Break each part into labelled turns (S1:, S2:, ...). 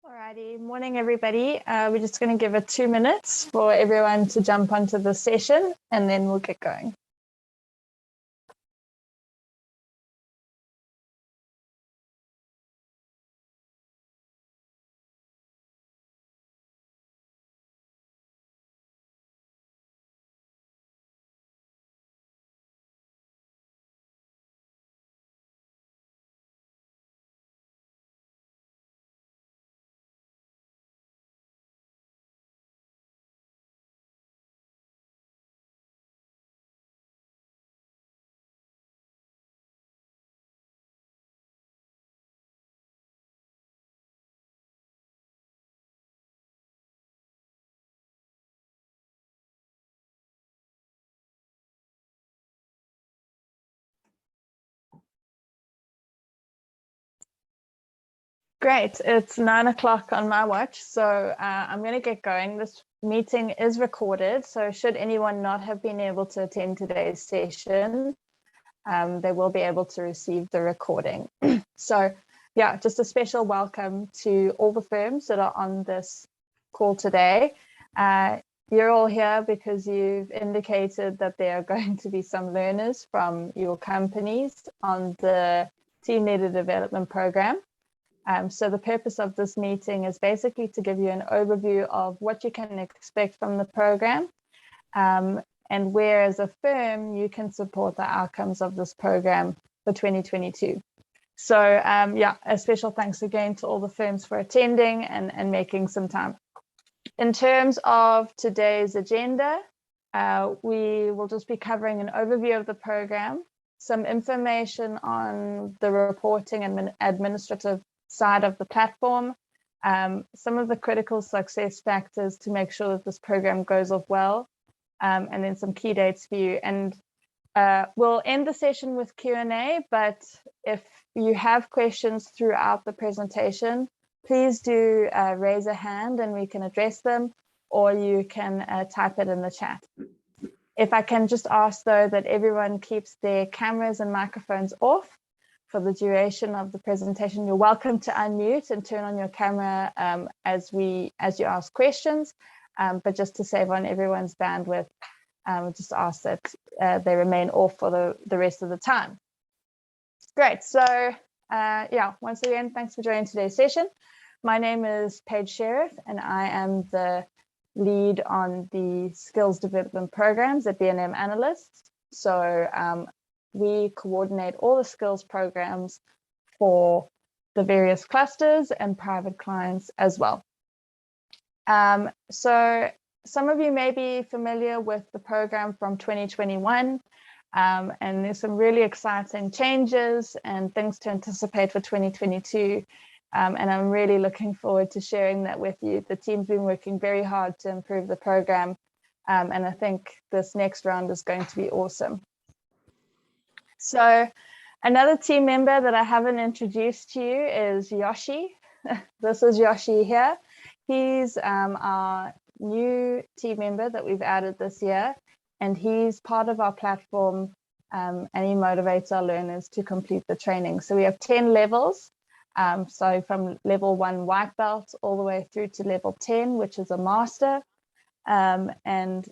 S1: Alrighty, morning everybody. We're just going to give it 2 minutes for everyone to jump onto the session and then we'll get going. Great, it's 9 o'clock on my watch, so I'm going to get going. This meeting is recorded, so should anyone not have been able to attend today's session, they will be able to receive the recording. So yeah, just a special welcome to all the firms that are on this call today. You're all here because you've indicated that there are going to be some learners from your companies on the Team Leader Development Program. So the purpose of this meeting is basically to give you an overview of what you can expect from the program, and where as a firm you can support the outcomes of this program for 2022. So yeah, a special thanks again to all the firms for attending and making some time. In terms of today's agenda, we will just be covering an overview of the program, some information on the reporting and administrative side of the platform, some of the critical success factors to make sure that this program goes off well, and then some key dates for you. And we'll end the session with Q&A, but if you have questions throughout the presentation, please do raise a hand and we can address them, or you can type it in the chat. If I can just ask though that everyone keeps their cameras and microphones off for the duration of the presentation. You're welcome to unmute and turn on your camera as you ask questions, but just to save on everyone's bandwidth, just ask that they remain off for the rest of the time. Great, so yeah, once again, thanks for joining today's session. My name is Paige Sheriff and I am the lead on the skills development programs at B&M Analysts. So we coordinate all the skills programs for the various clusters and private clients as well. So some of you may be familiar with the program from 2021, and there's some really exciting changes and things to anticipate for 2022. And I'm really looking forward to sharing that with you. The team's been working very hard to improve the program, and I think this next round is going to be awesome. So another team member that I haven't introduced to you is Yoshi. This is Yoshi here. He's our new team member that we've added this year, and he's part of our platform, and he motivates our learners to complete the training. So we have 10 levels. So from level 1 white belt all the way through to level 10, which is a master. And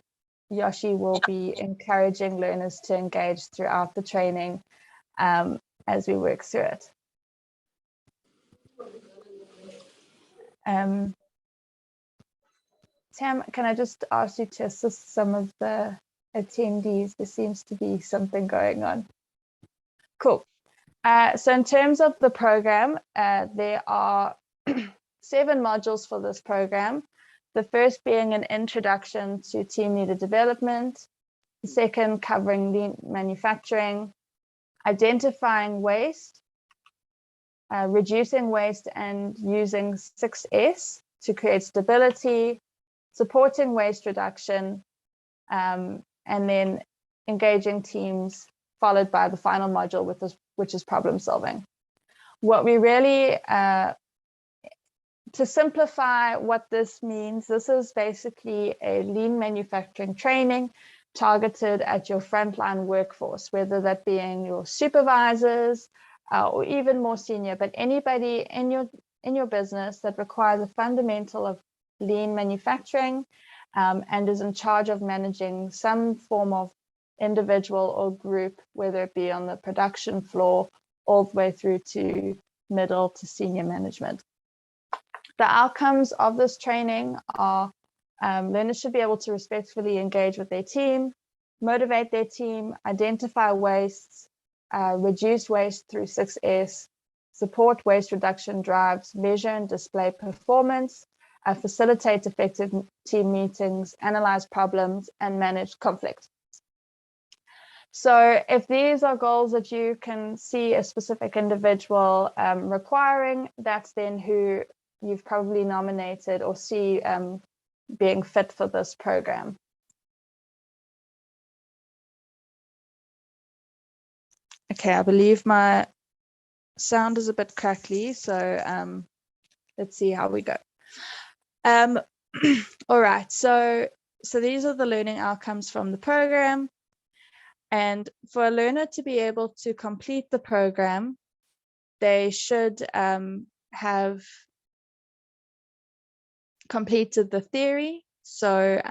S1: Yoshi will be encouraging learners to engage throughout the training as we work through it. Tam, can I just ask you to assist some of the attendees? There seems to be something going on. Cool. So in terms of the program, there are 7 modules for this program. The first being an introduction to team leader development. The second covering lean manufacturing, identifying waste, reducing waste and using 6S to create stability, supporting waste reduction, and then engaging teams, followed by the final module, which is problem solving. What we really, to simplify what this means, this is basically a lean manufacturing training targeted at your frontline workforce, whether that being your supervisors or even more senior, but anybody in your in your business that requires a fundamental of lean manufacturing and is in charge of managing some form of individual or group, whether it be on the production floor all the way through to middle to senior management. The outcomes of this training are learners should be able to respectfully engage with their team, motivate their team, identify wastes, reduce waste through 6S, support waste reduction drives, measure and display performance, facilitate effective team meetings, analyze problems, and manage conflict. So if these are goals that you can see a specific individual requiring, that's then who you've probably nominated or see being fit for this program. Okay, I believe my sound is a bit crackly, so let's see how we go. All right, so these are the learning outcomes from the program. And for a learner to be able to complete the program, they should have completed the theory. So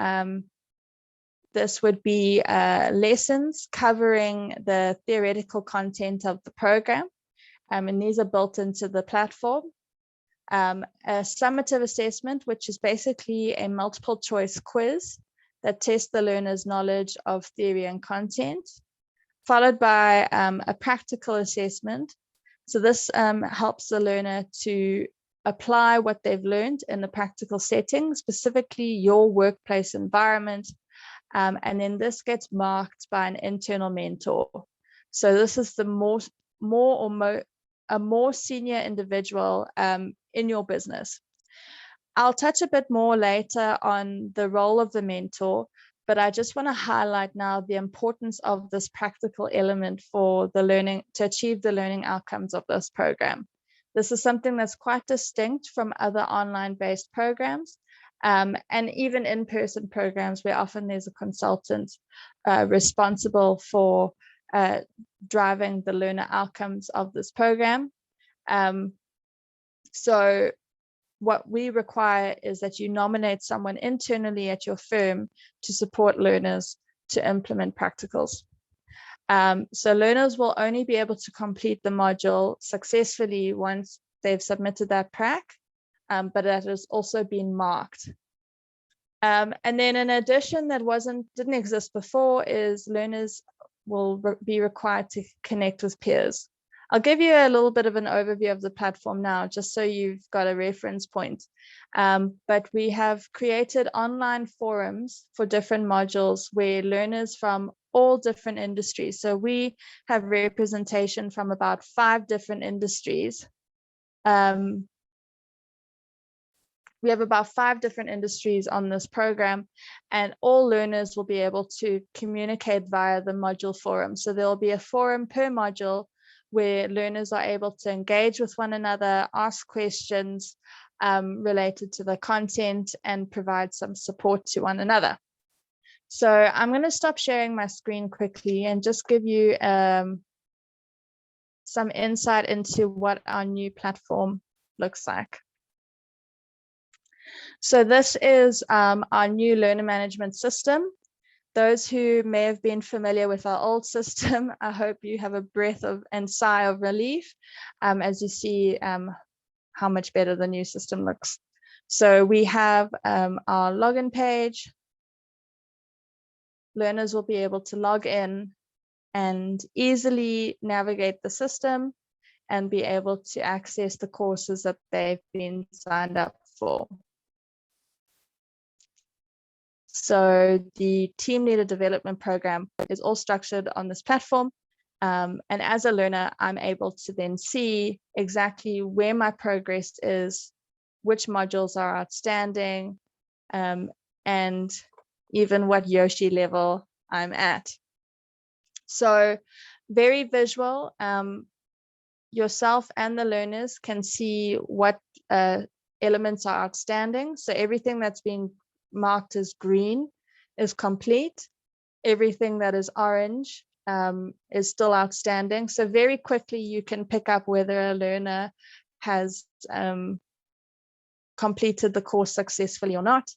S1: this would be lessons covering the theoretical content of the program. And these are built into the platform. A summative assessment, which is basically a multiple choice quiz that tests the learner's knowledge of theory and content, followed by a practical assessment. So this helps the learner to apply what they've learned in the practical setting, specifically your workplace environment. And then this gets marked by an internal mentor. So this is the a more senior individual in your business. I'll touch a bit more later on the role of the mentor, but I just want to highlight now the importance of this practical element for the learning, to achieve the learning outcomes of this program. This is something that's quite distinct from other online-based programs, and even in-person programs where often there's a consultant responsible for driving the learner outcomes of this program. So what we require is that you nominate someone internally at your firm to support learners to implement practicals. So learners will only be able to complete the module successfully once they've submitted that prac, but that has also been marked. And then in addition, that didn't exist before, is learners will be required to connect with peers. I'll give you a little bit of an overview of the platform now, just so you've got a reference point. But we have created online forums for different modules where learners from all different industries. So we have representation from about 5 different industries. We have about 5 different industries on this program, and all learners will be able to communicate via the module forum. So there'll be a forum per module where learners are able to engage with one another, ask questions related to the content, and provide some support to one another. So I'm going to stop sharing my screen quickly and just give you some insight into what our new platform looks like. So this is our new learner management system. Those who may have been familiar with our old system, I hope you have a breath of and sigh of relief as you see how much better the new system looks. So we have our login page. Learners will be able to log in and easily navigate the system and be able to access the courses that they've been signed up for. So the team leader development program is all structured on this platform. And as a learner, I'm able to then see exactly where my progress is, which modules are outstanding, and even what Yoshi level I'm at. So very visual. Yourself and the learners can see what elements are outstanding. So everything that's being marked as green is complete. Everything that is orange is still outstanding. So very quickly you can pick up whether a learner has completed the course successfully or not.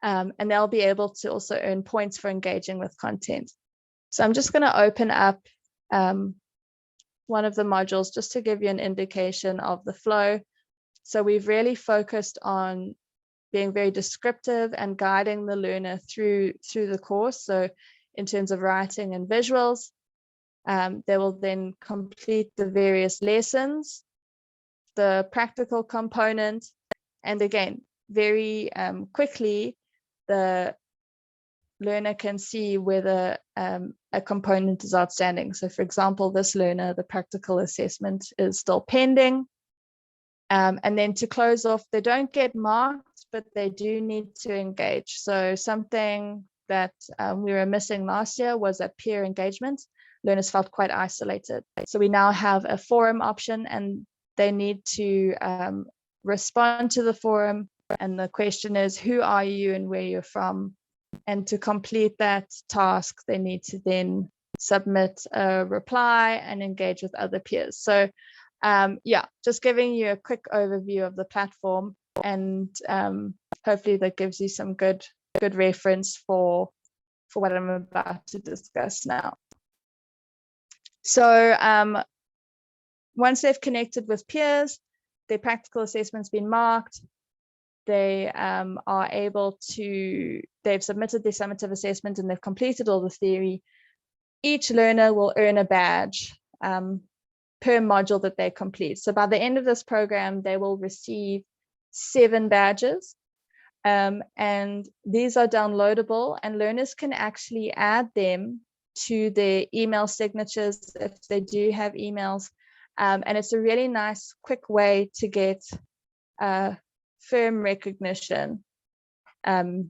S1: And they'll be able to also earn points for engaging with content. So I'm just going to open up one of the modules just to give you an indication of the flow. So we've really focused on being very descriptive and guiding the learner through the course. So in terms of writing and visuals, they will then complete the various lessons, the practical component, and again, very quickly, the learner can see whether a component is outstanding. So for example, this learner, the practical assessment is still pending. And then to close off, they don't get marked, but they do need to engage. So something that we were missing last year was that peer engagement. Learners felt quite isolated. So we now have a forum option, and they need to respond to the forum. And the question is, who are you and where you're from? And to complete that task, they need to then submit a reply and engage with other peers. So yeah, just giving you a quick overview of the platform, and hopefully that gives you some good reference for what I'm about to discuss now. So once they've connected with peers, their practical assessment's been marked, they are able to, they've submitted their summative assessment and they've completed all the theory. Each learner will earn a badge per module that they complete. So by the end of this program, they will receive 7 badges. And these are downloadable, and learners can actually add them to their email signatures if they do have emails. And it's a really nice, quick way to get firm recognition, you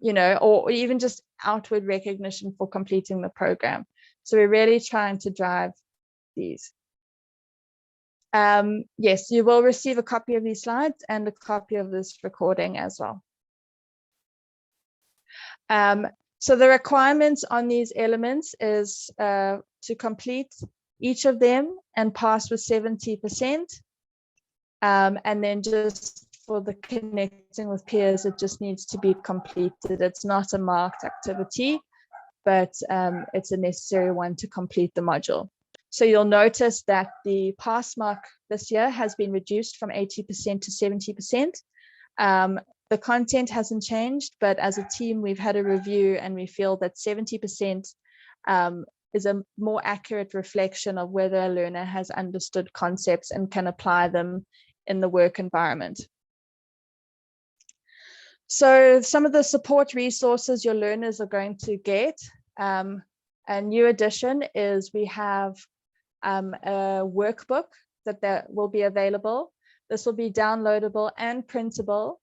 S1: know, or even just outward recognition for completing the program. So we're really trying to drive these. Yes, you will receive a copy of these slides and a copy of this recording as well. So the requirements on these elements is to complete each of them and pass with 70%. And then just for the connecting with peers, it just needs to be completed. It's not a marked activity, but it's a necessary one to complete the module. So you'll notice that the pass mark this year has been reduced from 80% to 70%. The content hasn't changed, but as a team, we've had a review and we feel that 70% is a more accurate reflection of whether a learner has understood concepts and can apply them in the work environment. So some of the support resources your learners are going to get, a new addition is we have a workbook that will be available. This will be downloadable and printable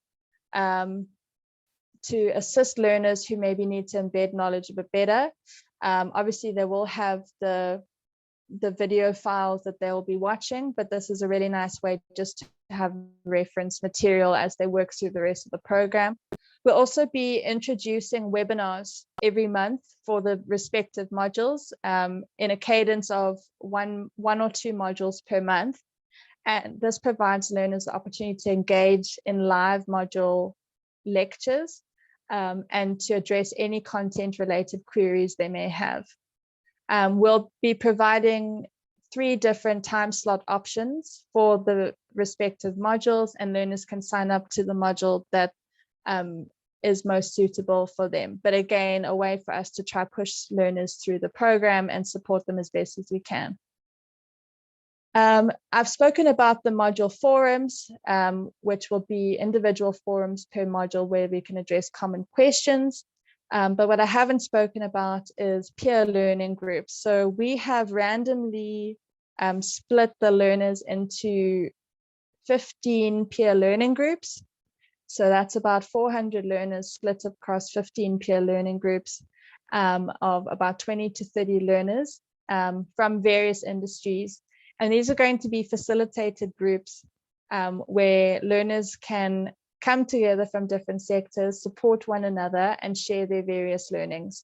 S1: to assist learners who maybe need to embed knowledge a bit better. Obviously, they will have the video files that they will be watching, but this is a really nice way just to have reference material as they work through the rest of the program. We'll also be introducing webinars every month for the respective modules in a cadence of one or 2 modules per month. And this provides learners the opportunity to engage in live module lectures and to address any content related queries they may have. We'll be providing 3 different time slot options for the respective modules, and learners can sign up to the module that is most suitable for them. But again, a way for us to try push learners through the program and support them as best as we can. I've spoken about the module forums, which will be individual forums per module where we can address common questions. But what I haven't spoken about is peer learning groups. So we have randomly split the learners into 15 peer learning groups. So that's about 400 learners split across 15 peer learning groups of about 20 to 30 learners from various industries. And these are going to be facilitated groups where learners can come together from different sectors, support one another, and share their various learnings.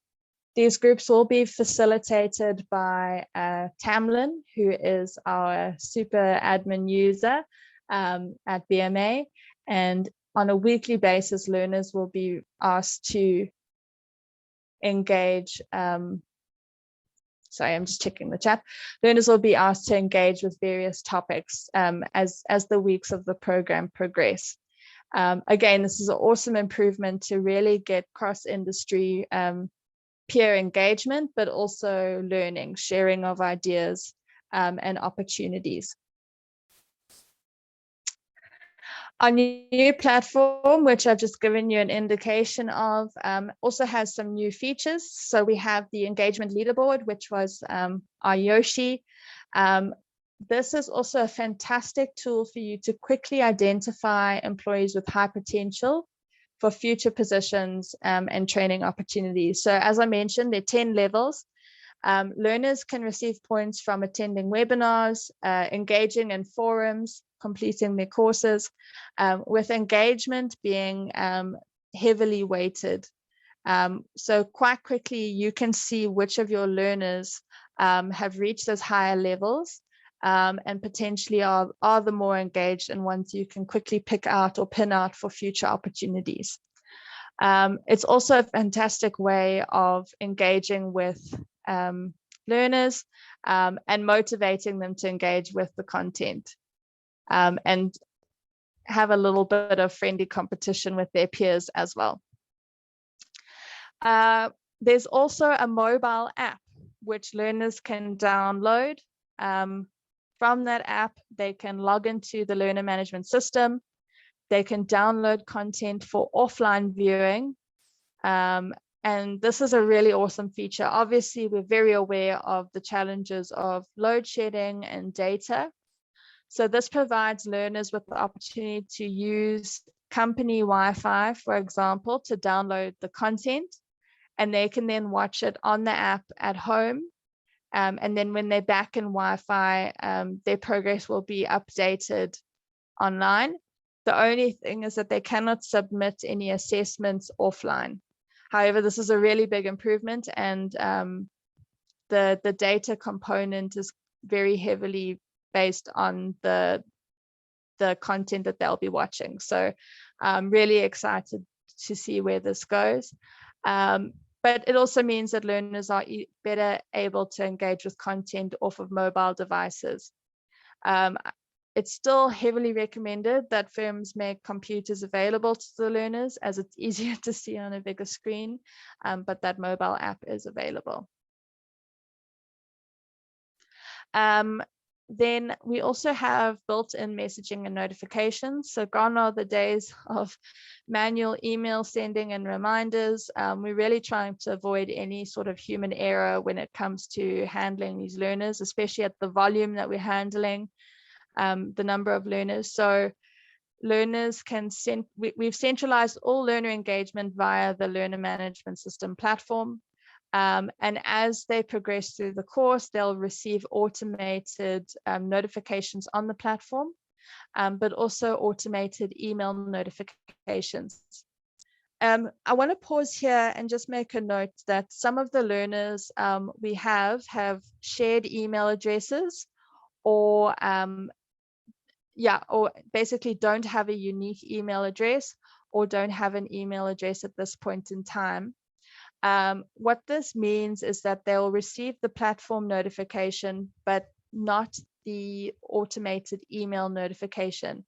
S1: These groups will be facilitated by Tamlin, who is our super admin user at BMA. And on a weekly basis, learners will be asked to engage. Sorry, I'm just checking the chat. Learners will be asked to engage with various topics as the weeks of the program progress. Again, this is an awesome improvement to really get cross-industry peer engagement, but also learning, sharing of ideas and opportunities. Our new platform, which I've just given you an indication of, also has some new features. So we have the engagement leaderboard, which was our Yoshi. This is also a fantastic tool for you to quickly identify employees with high potential for future positions and training opportunities. So as I mentioned, there are 10 levels. Learners can receive points from attending webinars, engaging in forums, completing their courses, with engagement being heavily weighted. So quite quickly, you can see which of your learners have reached those higher levels and potentially are the more engaged and ones you can quickly pick out or pin out for future opportunities. It's also a fantastic way of engaging with learners and motivating them to engage with the content and have a little bit of friendly competition with their peers as well. There's also a mobile app which learners can download. From that app, they can log into the learner management system. They can download content for offline viewing. And this is a really awesome feature. Obviously, we're very aware of the challenges of load shedding and data. So this provides learners with the opportunity to use company Wi-Fi, for example, to download the content, and they can then watch it on the app at home. And then when they're back in Wi-Fi, their progress will be updated online. The only thing is that they cannot submit any assessments offline. However, this is a really big improvement, and the data component is very heavily based on the content that they'll be watching. So I'm really excited to see where this goes. But it also means that learners are better able to engage with content off of mobile devices. It's still heavily recommended that firms make computers available to the learners, as it's easier to see on a bigger screen, but that mobile app is available. Then we also have built-in messaging and notifications. So gone are the days of manual email sending and reminders. We're really trying to avoid any sort of human error when it comes to handling these learners, especially at the volume that we're handling, the number of learners. So learners can send, we've centralized all learner engagement via the learner management system platform. And as they progress through the course, they'll receive automated notifications on the platform, but also automated email notifications. I want to pause here and just make a note that some of the learners we have shared email addresses, or or basically don't have a unique email address, or don't have an email address at this point in time. What this means is that they'll receive the platform notification, but not the automated email notification.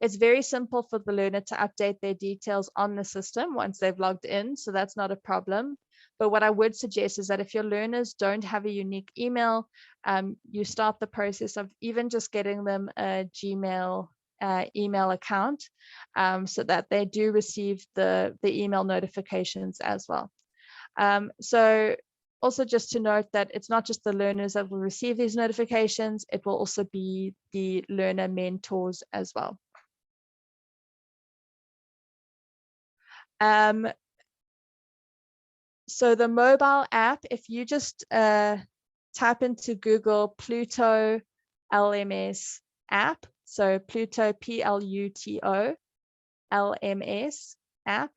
S1: It's very simple for the learner to update their details on the system once they've logged in, so that's not a problem. But what I would suggest is that if your learners don't have a unique email, you start the process of even just getting them a Gmail email account, so that they do receive the email notifications as well. So also just to note that it's not just the learners that will receive these notifications, it will also be the learner mentors as well. So the mobile app, if you just type into Google Pluto LMS app, so Pluto, Pluto LMS app,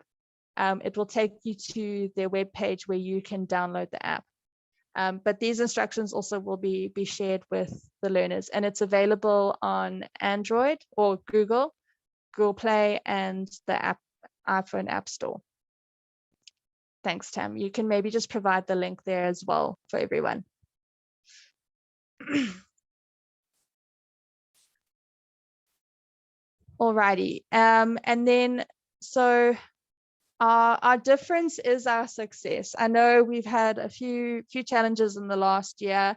S1: it will take you to their webpage where you can download the app. But these instructions also will be shared with the learners, and it's available on Android or Google Play, and the iPhone App Store. Thanks, Tam. You can maybe just provide the link there as well for everyone. Alrighty, and then so our difference is our success. I know we've had a few challenges in the last year,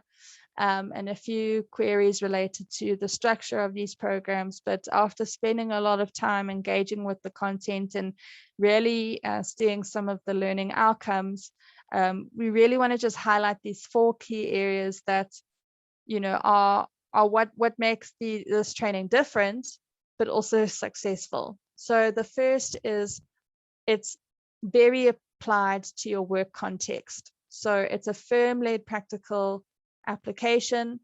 S1: and a few queries related to the structure of these programs, but after spending a lot of time engaging with the content and really seeing some of the learning outcomes, we really want to just highlight these 4 key areas that, you know, are what makes this training different, but also successful. So the first is it's very applied to your work context. So it's a firm-led practical application.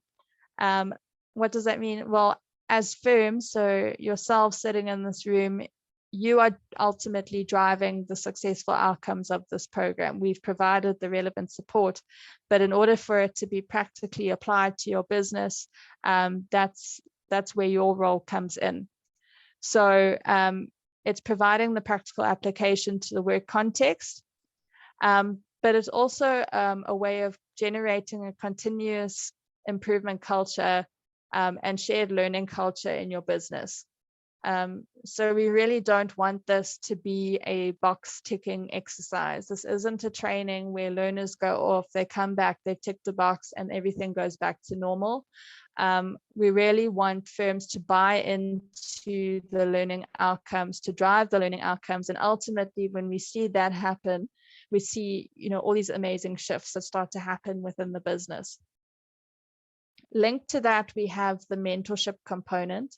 S1: What does that mean? Well, as firms, so yourself sitting in this room, you are ultimately driving the successful outcomes of this program. We've provided the relevant support, but in order for it to be practically applied to your business, that's where your role comes in. So it's providing the practical application to the work context, but it's also a way of generating a continuous improvement culture and shared learning culture in your business. So we really don't want this to be a box ticking exercise. This isn't a training where learners go off, they come back, they've ticked a box and everything goes back to normal. We really want firms to buy into the learning outcomes, to drive the learning outcomes. And ultimately, when we see that happen, we see, you know, all these amazing shifts that start to happen within the business. Linked to that, we have the mentorship component.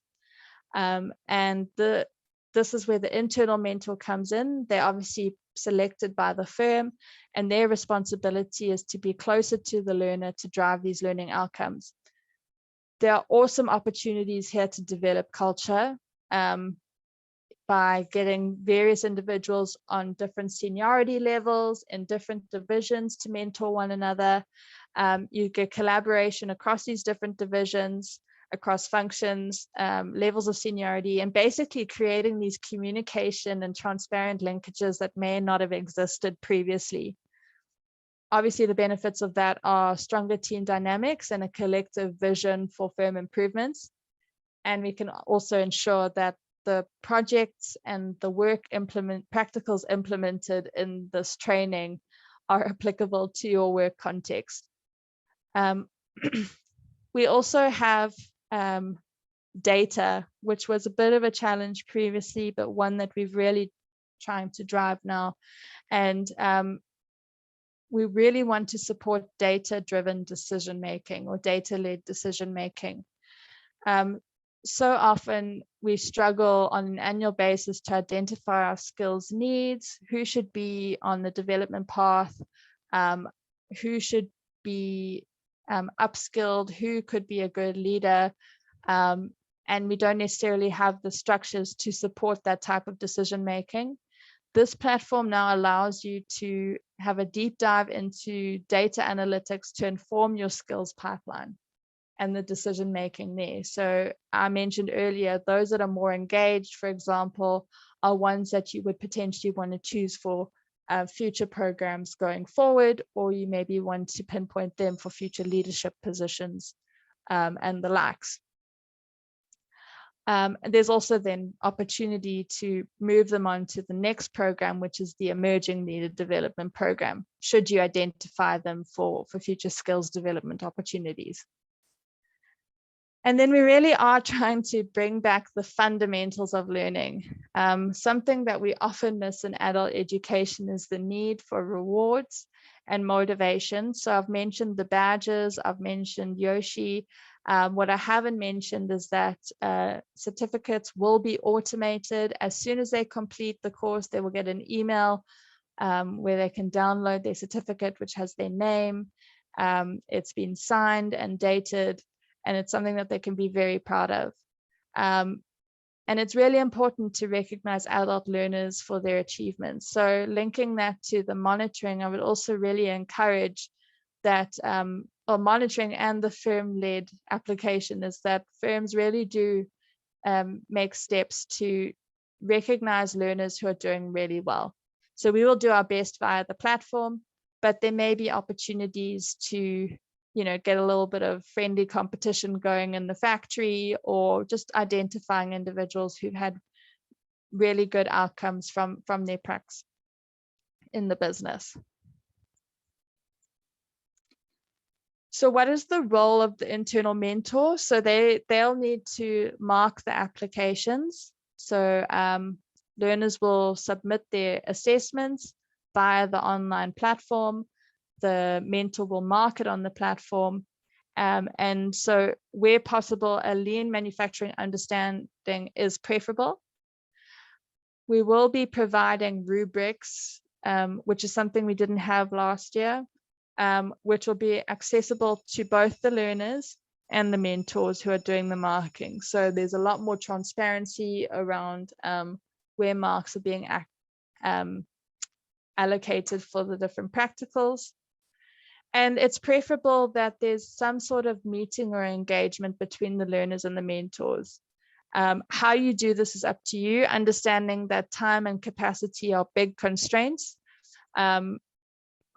S1: And this is where the internal mentor comes in. They're obviously selected by the firm, and their responsibility is to be closer to the learner to drive these learning outcomes. There are awesome opportunities here to develop culture by getting various individuals on different seniority levels in different divisions to mentor one another. You get collaboration across these different divisions, across functions, levels of seniority, and basically creating these communication and transparent linkages that may not have existed previously. Obviously, the benefits of that are stronger team dynamics and a collective vision for firm improvements. And we can also ensure that the projects and the work practicals implemented in this training are applicable to your work context. We also have data, which was a bit of a challenge previously, but one that we've really trying to drive now. And we really want to support data-driven decision-making or data-led decision-making. So often we struggle on an annual basis to identify our skills needs, who should be on the development path, who should be upskilled, who could be a good leader, and we don't necessarily have the structures to support that type of decision making. This platform now allows you to have a deep dive into data analytics to inform your skills pipeline and the decision making there. So I mentioned earlier, those that are more engaged, for example, are ones that you would potentially want to choose for future programs going forward, or you maybe want to pinpoint them for future leadership positions and the likes. There's also then opportunity to move them on to the next program, which is the Emerging Leader Development Program, should you identify them for future skills development opportunities. And then we really are trying to bring back the fundamentals of learning. Something that we often miss in adult education is the need for rewards and motivation. So I've mentioned the badges, I've mentioned Yoshi. What I haven't mentioned is that certificates will be automated. As soon as they complete the course, they will get an email where they can download their certificate, which has their name. It's been signed and dated, and it's something that they can be very proud of. And it's really important to recognize adult learners for their achievements. So linking that to the monitoring, I would also really encourage that, or monitoring and the firm-led application, is that firms really do make steps to recognize learners who are doing really well. So we will do our best via the platform, but there may be opportunities to, get a little bit of friendly competition going in the factory, or just identifying individuals who've had really good outcomes from their practice in the business. So what is the role of the internal mentor? So they'll need to mark the applications. So learners will submit their assessments via the online platform. The mentor will mark it on the platform. And so where possible, a lean manufacturing understanding is preferable. We will be providing rubrics, which is something we didn't have last year, which will be accessible to both the learners and the mentors who are doing the marking. So there's a lot more transparency around where marks are being allocated for the different practicals. And it's preferable that there's some sort of meeting or engagement between the learners and the mentors. How you do this is up to you, understanding that time and capacity are big constraints.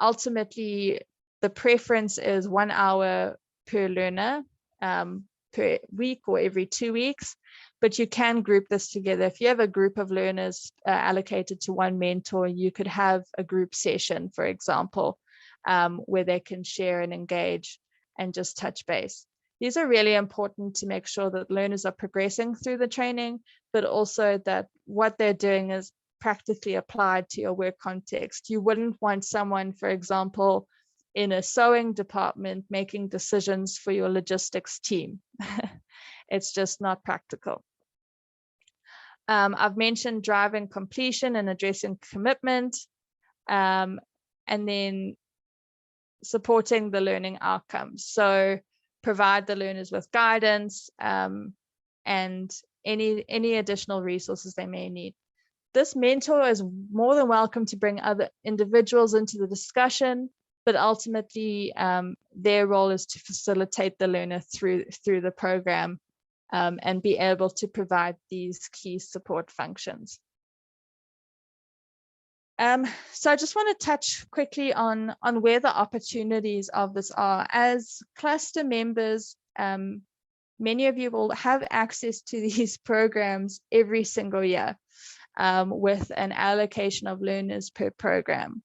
S1: Ultimately, the preference is 1 hour per learner per week or every 2 weeks, but you can group this together. If you have a group of learners allocated to one mentor, you could have a group session, for example, where they can share and engage and just touch base. These are really important to make sure that learners are progressing through the training, but also that what they're doing is practically applied to your work context. You wouldn't want someone, for example, in a sewing department making decisions for your logistics team. It's just not practical. I've mentioned driving completion and addressing commitment, and then supporting the learning outcomes. So provide the learners with guidance and any additional resources they may need. This mentor is more than welcome to bring other individuals into the discussion, but ultimately their role is to facilitate the learner through the program and be able to provide these key support functions. So I just want to touch quickly on where the opportunities of this are. As cluster members, many of you will have access to these programs every single year with an allocation of learners per program.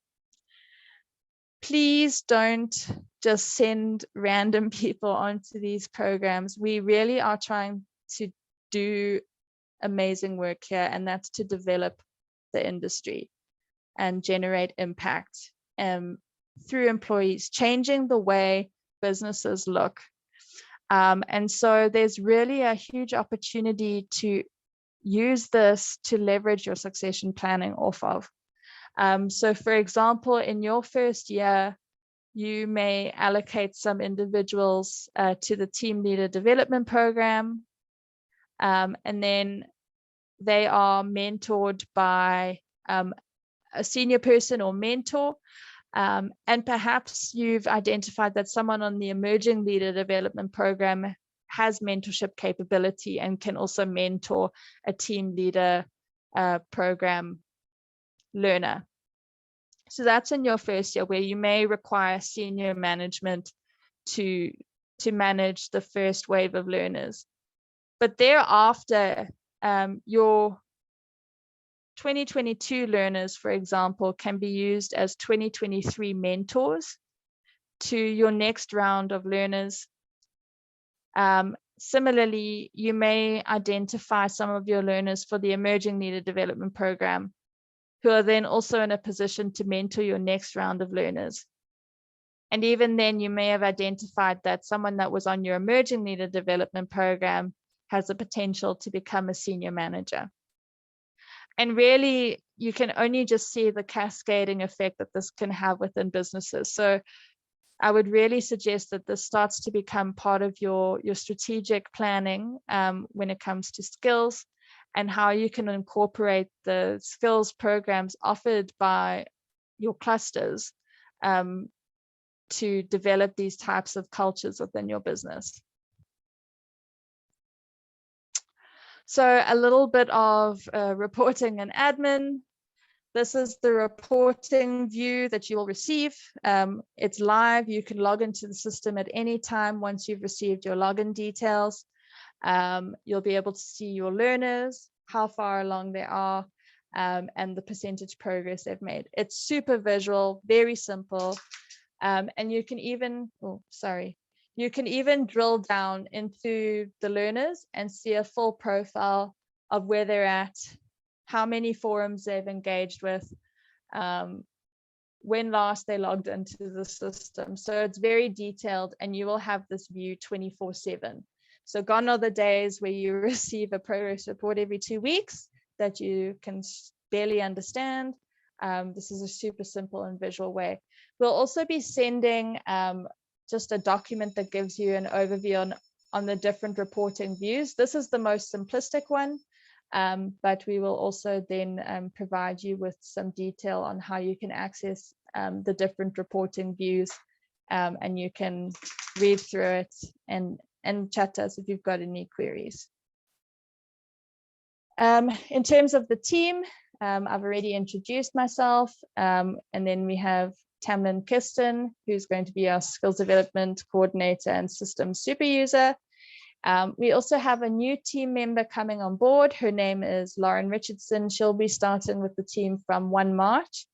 S1: Please don't just send random people onto these programs. We really are trying to do amazing work here, and that's to develop the industry and generate impact through employees, changing the way businesses look. And so there's really a huge opportunity to use this to leverage your succession planning off of. So for example, in your first year, you may allocate some individuals to the team leader development program, and then they are mentored by a senior person or mentor, and perhaps you've identified that someone on the emerging leader development program has mentorship capability and can also mentor a team leader program learner. So that's in your first year, where you may require senior management to manage the first wave of learners. But thereafter, your 2022 learners, for example, can be used as 2023 mentors to your next round of learners. Similarly, you may identify some of your learners for the emerging leader development program, who are then also in a position to mentor your next round of learners. And even then, you may have identified that someone that was on your emerging leader development program has the potential to become a senior manager. And really, you can only just see the cascading effect that this can have within businesses. So I would really suggest that this starts to become part of your strategic planning when it comes to skills, and how you can incorporate the skills programs offered by your clusters to develop these types of cultures within your business. So a little bit of reporting and admin. This is the reporting view that you will receive. It's live. You can log into the system at any time once you've received your login details. You'll be able to see your learners, how far along they are, and the percentage progress they've made. It's super visual, very simple. And you can even, you can even drill down into the learners and see a full profile of where they're at, how many forums they've engaged with, when last they logged into the system. So it's very detailed, and you will have this view 24/7. So gone are the days where you receive a progress report every 2 weeks that you can barely understand. This is a super simple and visual way. We'll also be sending just a document that gives you an overview on the different reporting views. This is the most simplistic one, but we will also then provide you with some detail on how you can access the different reporting views, and you can read through it and chat to us if you've got any queries. In terms of the team, I've already introduced myself, and then we have Tamlin Kirsten, who's going to be our skills development coordinator and systems super user. We also have a new team member coming on board. Her name is Lauren Richardson. She'll be starting with the team from 1 March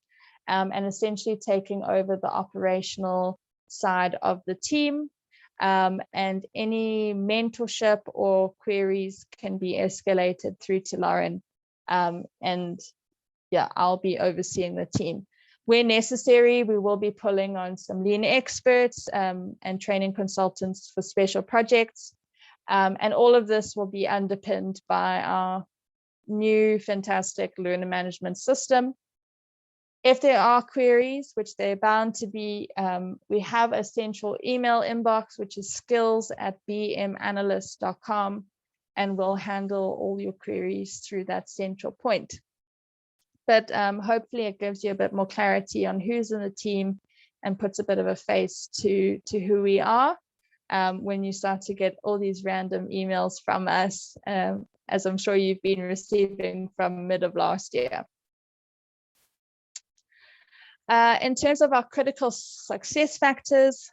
S1: and essentially taking over the operational side of the team. And any mentorship or queries can be escalated through to Lauren. And yeah, I'll be overseeing the team. Where necessary, we will be pulling on some lean experts and training consultants for special projects. And all of this will be underpinned by our new fantastic learner management system. If there are queries, which they're bound to be, we have a central email inbox, which is skills@bmanalyst.com, and we'll handle all your queries through that central point. But hopefully it gives you a bit more clarity on who's in the team and puts a bit of a face to who we are when you start to get all these random emails from us, as I'm sure you've been receiving from mid of last year. In terms of our critical success factors,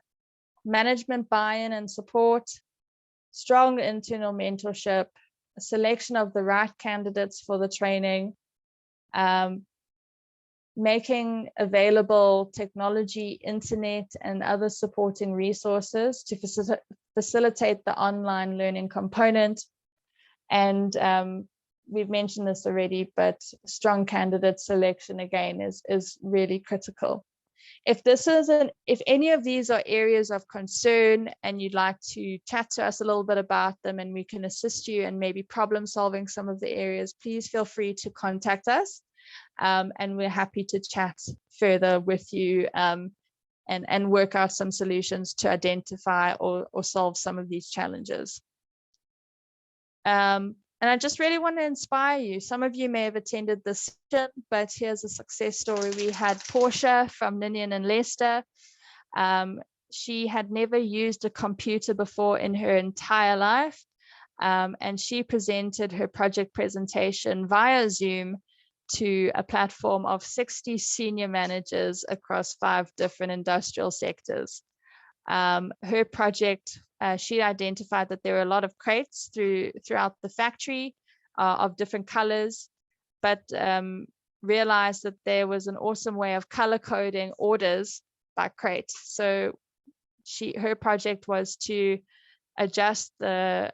S1: management buy-in and support, strong internal mentorship, a selection of the right candidates for the training, making available technology, internet, and other supporting resources to facilitate the online learning component. And we've mentioned this already, but strong candidate selection again is really critical. If any of these are areas of concern and you'd like to chat to us a little bit about them and we can assist you and maybe problem solving some of the areas, please feel free to contact us. And we're happy to chat further with you and work out some solutions to identify or solve some of these challenges. And I just really want to inspire you. Some of you may have attended this session, but here's a success story. We had Portia from Ninian and Leicester. She had never used a computer before in her entire life. And she presented her project presentation via Zoom to a platform of 60 senior managers across 5 different industrial sectors. Her project, she identified that there were a lot of crates throughout the factory of different colors, but realized that there was an awesome way of color coding orders by crate. So her project was to adjust the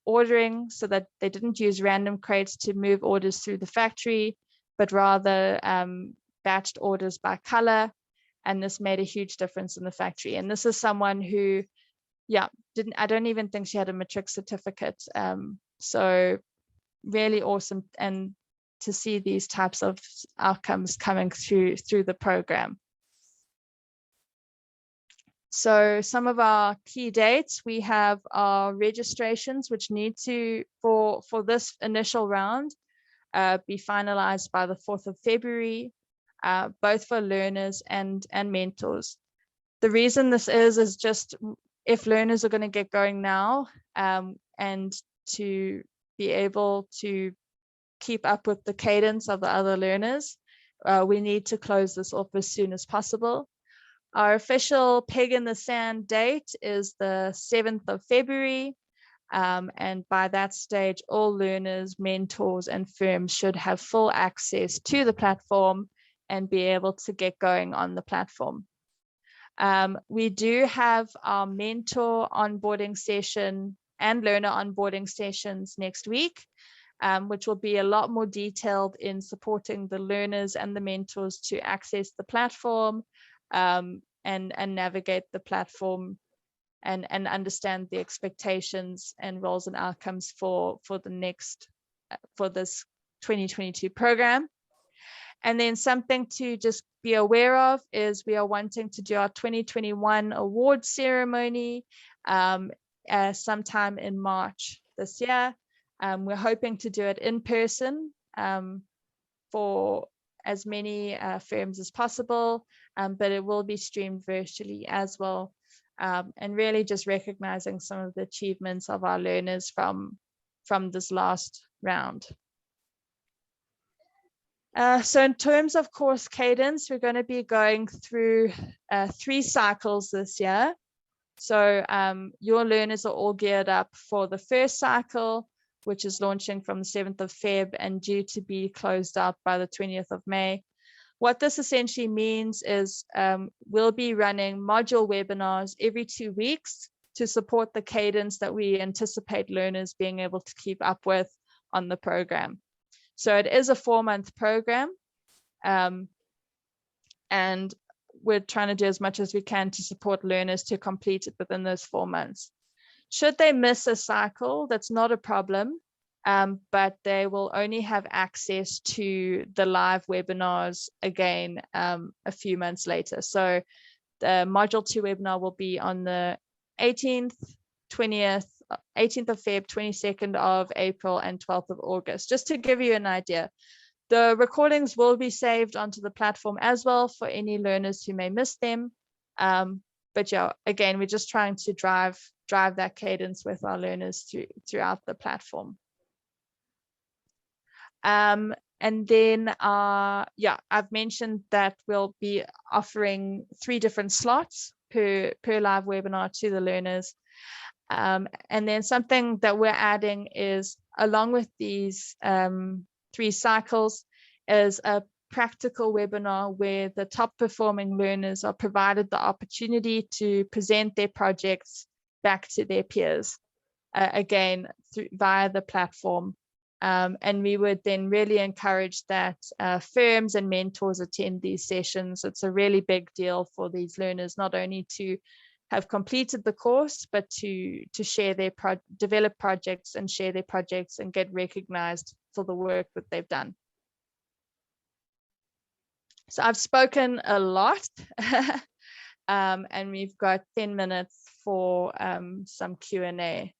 S1: ordering so that they didn't use random crates to move orders through the factory, but rather batched orders by color. And this made a huge difference in the factory. And this is someone who, I don't even think she had a matric certificate. So really awesome, and to see these types of outcomes coming through the program. So some of our key dates, we have our registrations, which need to, for this initial round, be finalized by the 4th of February, both for learners and mentors. The reason this is just if learners are going to get going now, and to be able to keep up with the cadence of the other learners, we need to close this off as soon as possible. Our official peg in the sand date is the 7th of February. And by that stage, all learners, mentors, and firms should have full access to the platform and be able to get going on the platform. We do have our mentor onboarding session and learner onboarding sessions next week, which will be a lot more detailed in supporting the learners and the mentors to access the platform, and navigate the platform and understand the expectations and roles and outcomes for this 2022 program. And then something to just be aware of is we are wanting to do our 2021 award ceremony sometime in March this year. We're hoping to do it in person for as many firms as possible, but it will be streamed virtually as well. And really just recognizing some of the achievements of our learners from this last round. So in terms of course cadence, we're going to be going through 3 cycles this year. So your learners are all geared up for the first cycle, which is launching from the 7th of Feb and due to be closed out by the 20th of May. What this essentially means is we'll be running module webinars every 2 weeks to support the cadence that we anticipate learners being able to keep up with on the program. So it is a 4-month program, and we're trying to do as much as we can to support learners to complete it within those 4 months. Should they miss a cycle, that's not a problem. But they will only have access to the live webinars again a few months later. So the module 2 webinar will be on the 18th, 20th, 18th of Feb, 22nd of April, and 12th of August, just to give you an idea. The recordings will be saved onto the platform as well for any learners who may miss them. But yeah, again, we're just trying to drive that cadence with our learners throughout the platform. And then, I've mentioned that we'll be offering 3 different slots per live webinar to the learners. And then something that we're adding is, along with these 3 cycles, is a practical webinar where the top performing learners are provided the opportunity to present their projects back to their peers, again, via the platform. And we would then really encourage that firms and mentors attend these sessions. It's a really big deal for these learners, not only to have completed the course, but to share their develop projects and share their projects and get recognized for the work that they've done. So I've spoken a lot, and we've got 10 minutes for some Q&A.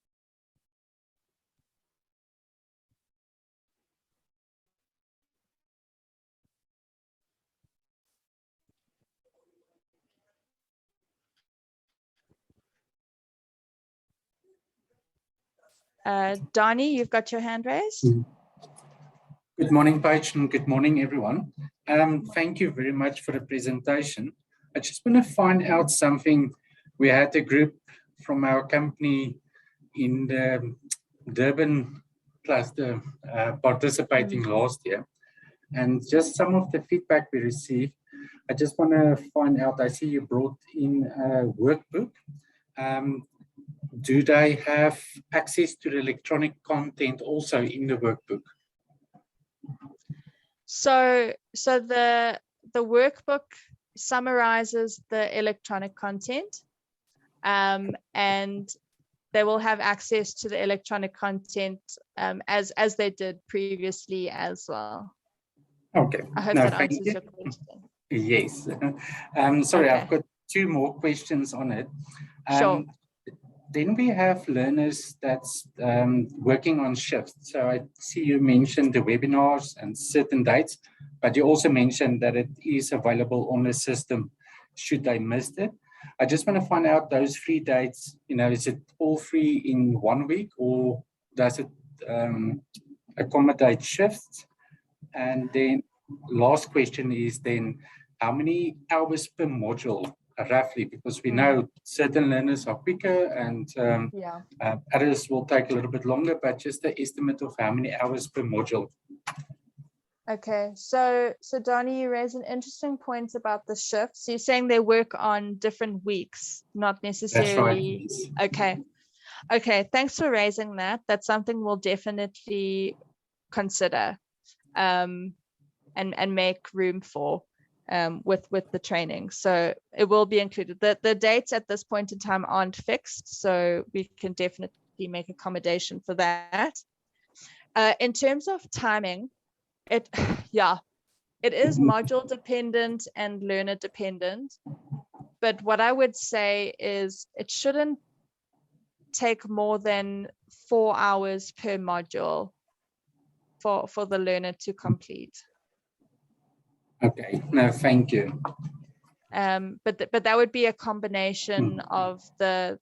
S1: Donnie, you've got your hand raised.
S2: Good morning, Paige, and good morning, everyone. Thank you very much for the presentation. I just want to find out something. We had a group from our company in the Durban cluster participating last year, and just some of the feedback we received. I just want to find out, I see you brought in a workbook. Do they have access to the electronic content also in the workbook?
S1: So the workbook summarizes the electronic content, and they will have access to the electronic content as they did previously as well.
S2: Okay.
S1: I hope that answers your question.
S2: Yes. Sorry, okay. I've got two more questions on it.
S1: Sure.
S2: Then we have learners that's working on shifts. So I see you mentioned the webinars and certain dates, but you also mentioned that it is available on the system should they miss it. I just want to find out those 3 dates, is it all 3 in 1 week, or does it accommodate shifts? And then last question is then, how many hours per module roughly? Because we know certain learners are quicker and others will take a little bit longer, but just the estimate of how many hours per module.
S1: Okay, so Donnie, you raise an interesting point about the shifts. So you're saying they work on different weeks, not necessarily.
S2: That's right.
S1: Okay, thanks for raising that. That's something we'll definitely consider and make room for with the training. So it will be included. The dates at this point in time aren't fixed, so we can definitely make accommodation for that. In terms of timing, it is module dependent and learner dependent, but what I would say is it shouldn't take more than 4 hours per module for the learner to complete.
S2: Okay, no, thank you.
S1: But that would be a combination of the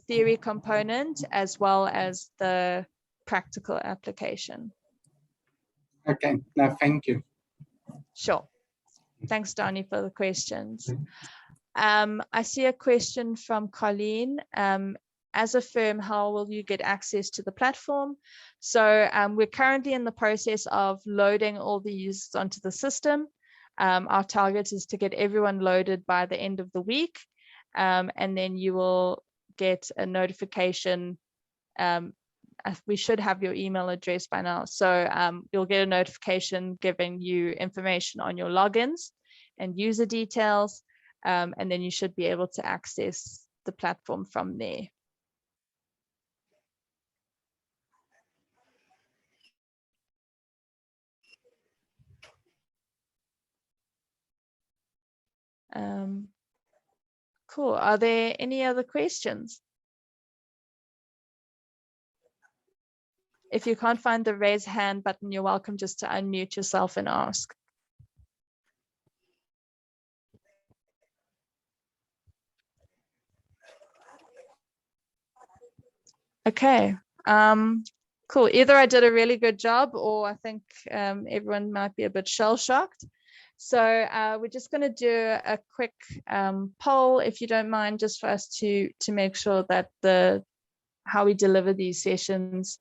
S1: theory component as well as the practical application.
S2: Okay, no, thank you.
S1: Sure. Thanks, Donnie, for the questions. I see a question from Colleen. As a firm, how will you get access to the platform? So we're currently in the process of loading all the users onto the system. Our target is to get everyone loaded by the end of the week, and then you will get a notification. We should have your email address by now. So you'll get a notification giving you information on your logins and user details, and then you should be able to access the platform from there. Cool. Are there any other questions? If you can't find the raise hand button, you're welcome just to unmute yourself and ask. Okay. Cool. Either I did a really good job, or I think everyone might be a bit shell-shocked. So we're just going to do a quick poll, if you don't mind, just for us to make sure that how we deliver these sessions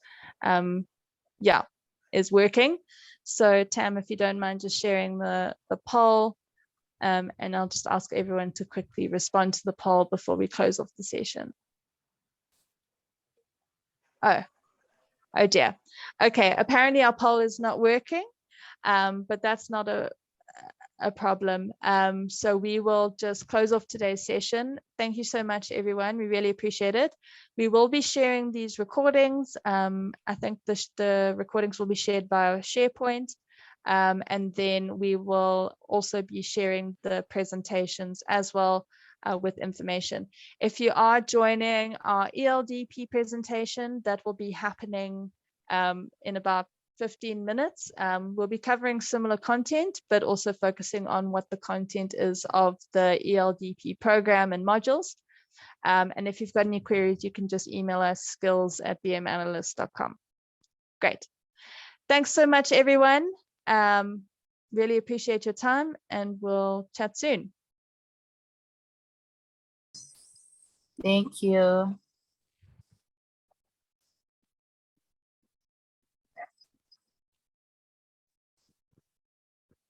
S1: is working. So Tam, if you don't mind just sharing the poll, and I'll just ask everyone to quickly respond to the poll before we close off the session. Oh dear. Okay, apparently our poll is not working, but that's not a problem. So we will just close off today's session. Thank you so much, everyone. We really appreciate it. We will be sharing these recordings. I think the recordings will be shared via SharePoint. And then we will also be sharing the presentations as well with information. If you are joining our ELDP presentation, that will be happening in about 15 minutes. We'll be covering similar content, but also focusing on what the content is of the ELDP program and modules. And if you've got any queries, you can just email us skills@bmanalyst.com. Great. Thanks so much, everyone. Really appreciate your time, and we'll chat soon.
S3: Thank you.